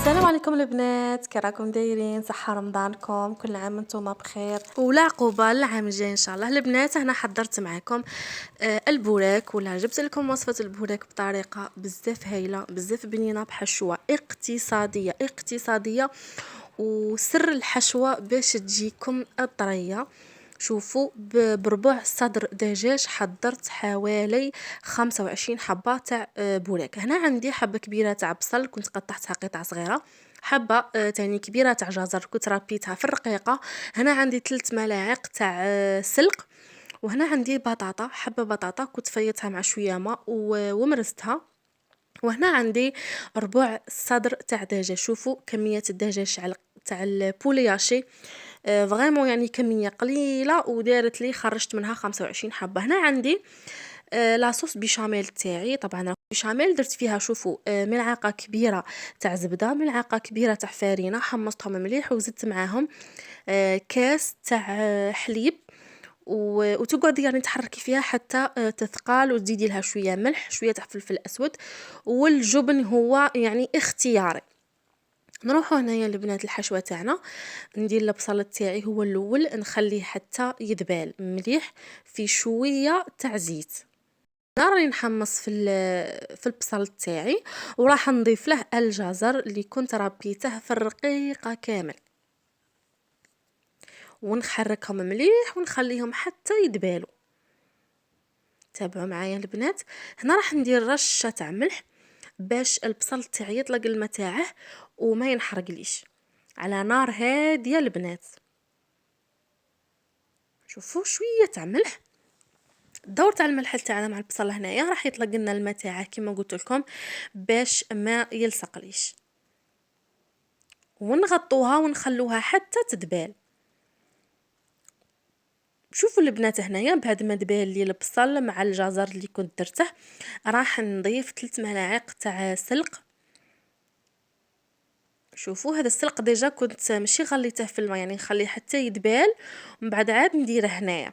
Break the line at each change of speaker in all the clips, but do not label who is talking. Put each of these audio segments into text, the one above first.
السلام عليكم البنات، كي راكم دايرين؟ صحة رمضانكم، كل عام وانتم بخير ولا عقوبة العام الجاي ان شاء الله. البنات هنا حضرت معكم البوراك، ولا جبت لكم وصفة البوراك بطريقة بزاف هايلة بزاف بنينة، بحشوة اقتصادية وسر الحشوة باش تجيكم طرية. شوفوا، بربع صدر دجاج حضرت حوالي 25 حبة تاع بوراك. هنا عندي حبة كبيرة تاع بصل كنت قطعتها قطع صغيرة، حبة تاني كبيرة تاع جزر كنت ربيتها في الرقيقة. هنا عندي 3 ملاعق تاع سلق، وهنا عندي بطاطا، حبة بطاطا كنت فيتها مع شوية ماء ومرستها. وهنا عندي ربع صدر تاع دجاج. شوفوا كمية الدجاج تاع البولياشي فريمون يعني كميه قليله، ودارت لي خرجت منها 25 حبه. هنا عندي لاصوص بيشاميل تاعي. طبعا بيشاميل درت فيها، شوفوا، ملعقه كبيره تاع زبده، ملعقه كبيره تاع فارينه، حمصتهم مليح وزدت معاهم كاس تاع حليب، وتقعدي يعني تحركي فيها حتى تثقال، وتزيدي لها شويه ملح، شويه تاع فلفل اسود، والجبن هو يعني اختياري. نروحوا هنايا البنات الحشوه تاعنا. ندير البصل تاعي هو الاول، نخليه حتى يذبال مليح في شويه تاع زيت. راني نحمص في البصل تاعي، وراح نضيف له الجزر اللي كنت ربيته في الرقيقه كامل، ونحركهم مليح ونخليهم حتى يذبالوا. تابعوا معايا البنات. هنا راح ندير رشه تاع ملح باش البصل تاعي يطلق الماء تاعه وما ينحرقليش، على نار هاديه البنات. شوفوا شويه تاع ملح، الدور تاع الملح تاعنا مع البصل هنايا راح يطلق لنا الماء تاعه كما قلت لكم باش ما يلصقليش، ونغطوها ونخلوها حتى تذبال. شوفوا البنات هنايا بعد ما دبال لي البصل مع الجزر اللي كنت درته، راح نضيف 3 ملاعق تاع سلق. شوفوا هذا السلق ديجا كنت ماشي غليته في الماء، يعني نخليه حتى يدبال ومن بعد عاد نديره هنايا.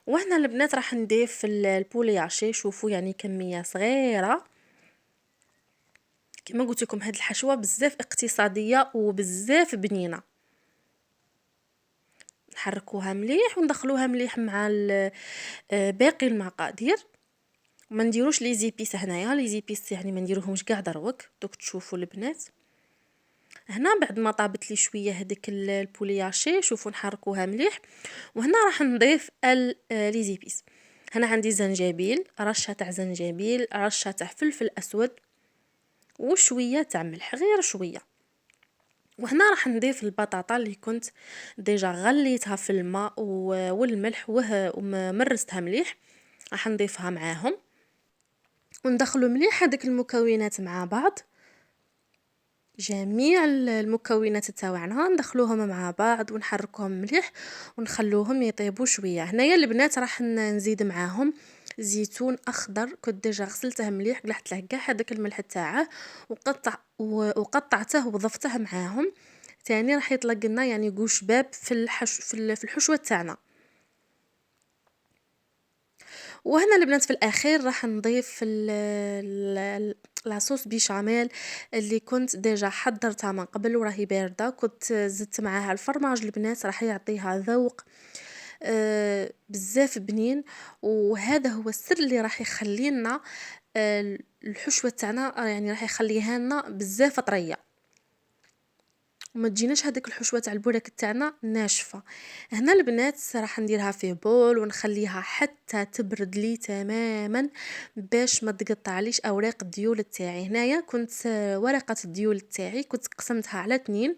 وهنا البنات راح نضيف البولياشي. شوفوا يعني كميه صغيره، كما قلت لكم هاد الحشوه بزاف اقتصاديه وبزاف بنينه. نحركوها مليح وندخلوها مليح مع باقي المقادير. ما نديروش لي زيبيس هنايا، لي زيبيس يعني ما نديروهمش كاع دروك. دوك تشوفوا البنات هنا بعد ما طابت لي شويه هذيك البولياشي، شوفوا نحركوها مليح. وهنا راح نضيف لي زيبيس. هنا عندي زنجبيل، رشه تاع زنجبيل، رشه تاع فلفل اسود، وشويه تاع ملح، غير شويه. وهنا راح نضيف البطاطا اللي كنت ديجا غليتها في الماء والملح ومرستها مليح، راح نضيفها معاهم وندخلوا مليح هذيك المكونات مع بعض. جميع المكونات تاعنا ندخلوهم مع بعض ونحركوهم مليح ونخلوهم يطيبوا شويه. هنايا البنات راح نزيد معاهم زيتون اخضر كنت ديجا غسلته مليح، قلحت له كاع هذاك الملح تاعه وقطعته وضفته معاهم. تاني راح يطلق لنا يعني قوش باب في الحشوه تاعنا. وهنا البنات في الاخير راح نضيف لاصوص بيشاميل اللي كنت ديجا حضرتها من قبل وراهي بارده، كنت زدت معاها الفرماج البنات، راح يعطيها ذوق بزاف بنين. وهذا هو السر اللي راح يخلي لنا الحشوه تاعنا، يعني راح يخليها لنا بزاف طريه وما تجيناش هذيك الحشوه تاع البوراك تاعنا ناشفه. هنا البنات راح نديرها في بول ونخليها حتى تبرد لي تماما باش ما تقطعليش اوراق الديول تاعي. هنايا كنت ورقه الديول تاعي كنت قسمتها على 2.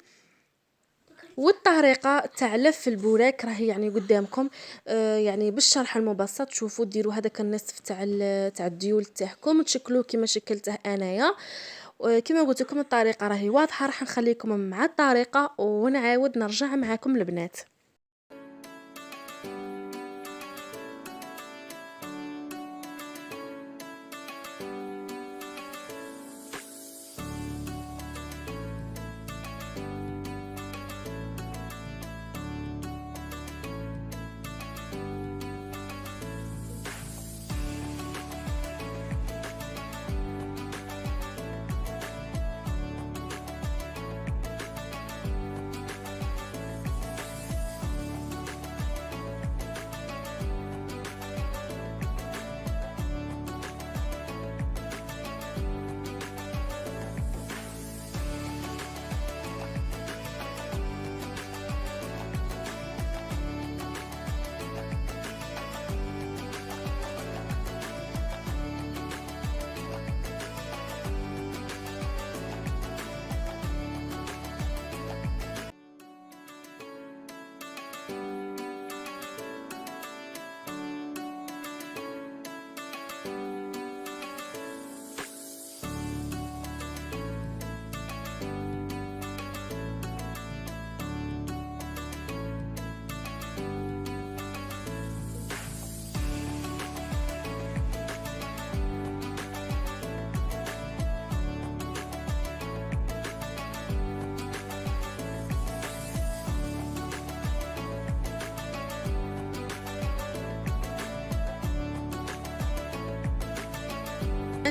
والطريقه تاع لف البوراك راهي يعني قدامكم، يعني بالشرح المبسط. شوفوا ديروا هذاك النصف تاع الديول تاعكم تشكلوه كما شكلته انايا. كما قلت لكم الطريقه راهي واضحه، راح نخليكم مع الطريقه ونعاود نرجع معكم البنات.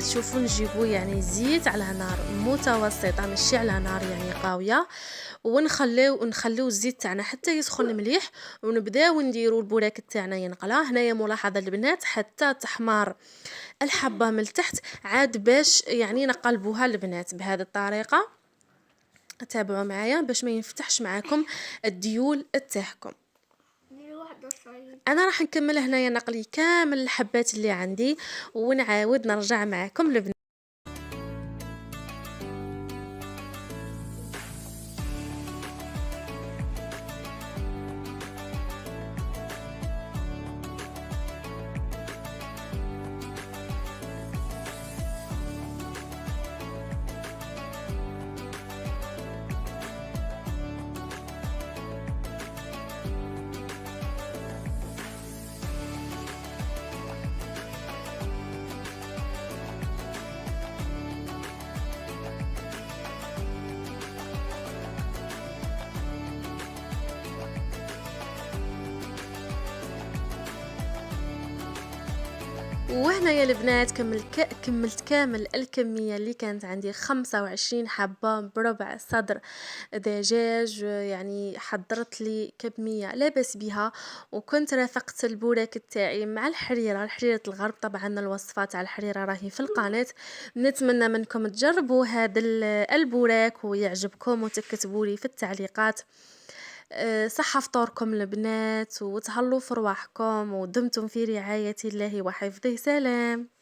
تشوفوا نجيبوا يعني زيت على نار متوسطه، ماشي على نار يعني قاويه، ونخليو الزيت تاعنا حتى يسخن مليح، ونبداو نديرو البوراك تاعنا ينقلا. هنايا ملاحظه البنات، حتى تحمار الحبه من التحت عاد باش يعني نقلبوها البنات بهذه الطريقه. تابعوا معايا باش ما ينفتحش معاكم الديول تاعكم. انا راح نكمل هنايا نقلي كامل الحبات اللي عندي، ونعاود نرجع معاكم البنات. وهنا يا البنات كملت كامل الكمية اللي كانت عندي، 25 حبة بربع صدر دجاج. يعني حضرت لي كمية لا بأس بها، وكنت رافقت البوراك تاعي مع الحريرة الغرب. طبعا الوصفات على الحريرة راهي في القناة. نتمنى منكم تجربوا هذا البوراك ويعجبكم، وتكتبوا لي في التعليقات. صحة فطوركم البنات، وتهلوا في رواحكم، ودمتم في رعاية الله وحفظه. سلام.